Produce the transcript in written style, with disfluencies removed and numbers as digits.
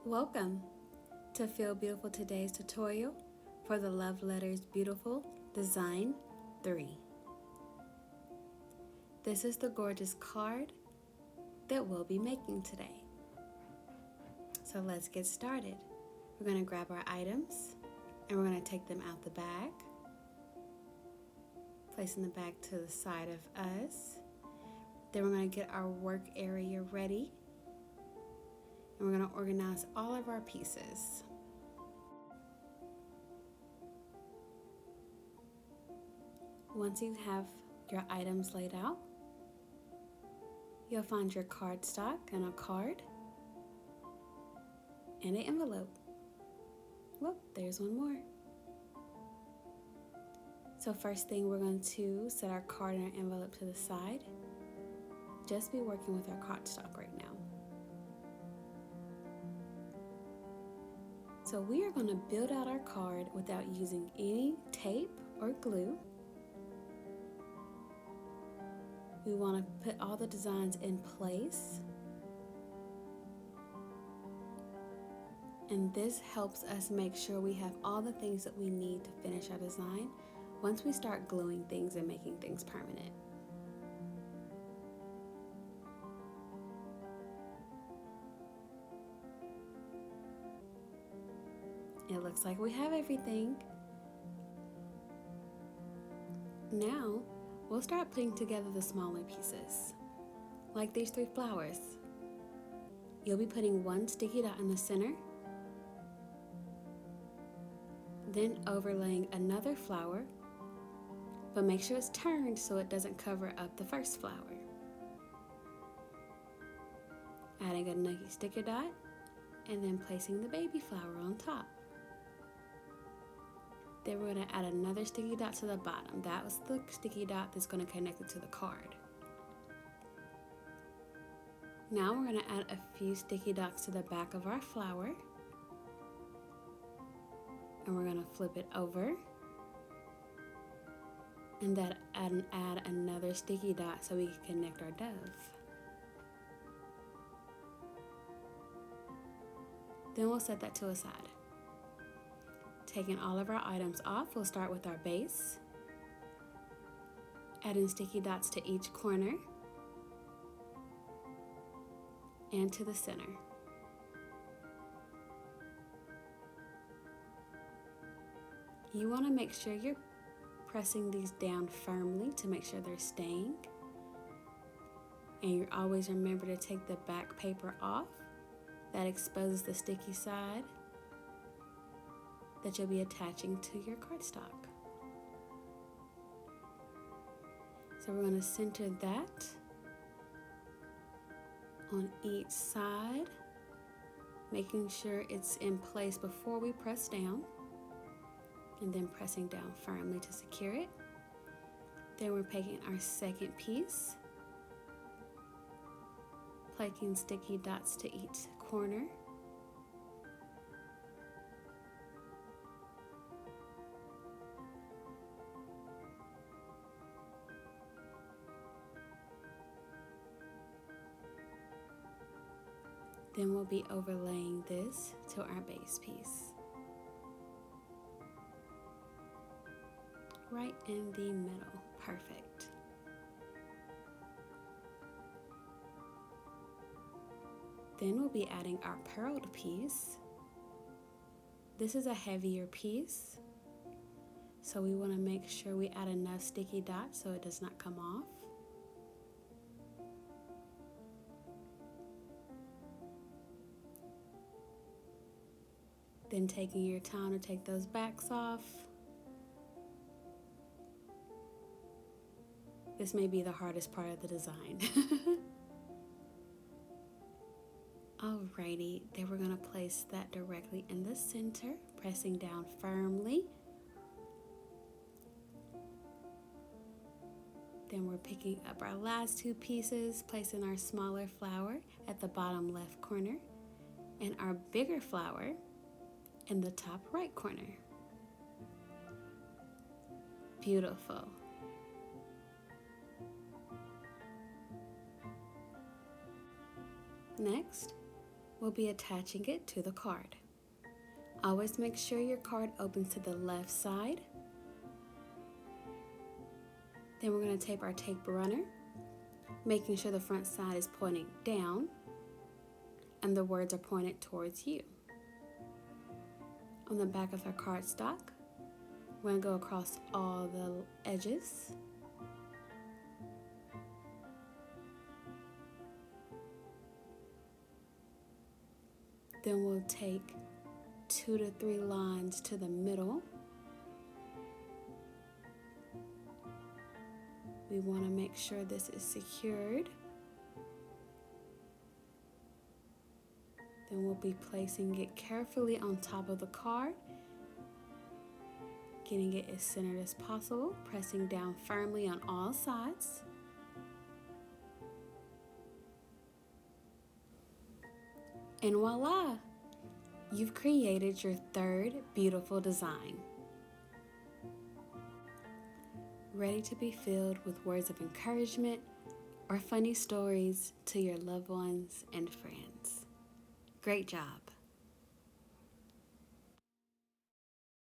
Welcome to Feel Beautiful Today's tutorial for the Love Letters Beautiful Design 3. This is the gorgeous card that we'll be making today. So let's get started. We're going to grab our items and we're going to take them out the bag, placing the bag to the side of us. Then we're going to get our work area ready. And we're going to organize all of our pieces. Once you have your items laid out, you'll find your cardstock and a card and an envelope. Whoop, there's one more. So first thing, we're going to set our card and our envelope to the side. Just be working with our cardstock right now. So we are going to build out our card without using any tape or glue. We want to put all the designs in place. And this helps us make sure we have all the things that we need to finish our design once we start gluing things and making things permanent. It looks like we have everything. Now, we'll start putting together the smaller pieces, like these 3 flowers. You'll be putting one sticky dot in the center, then overlaying another flower, but make sure it's turned so it doesn't cover up the first flower. Adding another sticky dot, and then placing the baby flower on top. Then we're going to add another sticky dot to the bottom. That was the sticky dot that's going to connect it to the card. Now we're going to add a few sticky dots to the back of our flower. And we're going to flip it over. And then add another sticky dot so we can connect our dove. Then we'll set that to a side. Taking all of our items off, we'll start with our base. Adding sticky dots to each corner and to the center. You want to make sure you're pressing these down firmly to make sure they're staying. And you always remember to take the back paper off. That exposes the sticky side that you'll be attaching to your cardstock. So we're going to center that on each side, making sure it's in place before we press down, and then pressing down firmly to secure it. Then we're taking our second piece, placing sticky dots to each corner. Then we'll be overlaying this to our base piece. Right in the middle. Perfect. Then we'll be adding our pearled piece. This is a heavier piece, so we want to make sure we add enough sticky dots so it does not come off. Then taking your time to take those backs off. This may be the hardest part of the design. Alrighty, then we're going to place that directly in the center, pressing down firmly. Then we're picking up our last 2 pieces, placing our smaller flower at the bottom left corner and our bigger flower in the top right corner. Beautiful. Next, we'll be attaching it to the card. Always make sure your card opens to the left side. Then we're going to tape our tape runner, making sure the front side is pointing down and the words are pointed towards you. On the back of our cardstock, we're going to go across all the edges. Then we'll take 2 to 3 lines to the middle. We want to make sure this is secured. Then we'll be placing it carefully on top of the card, getting it as centered as possible, pressing down firmly on all sides. And voila! You've created your third beautiful design, ready to be filled with words of encouragement or funny stories to your loved ones and friends. Great job!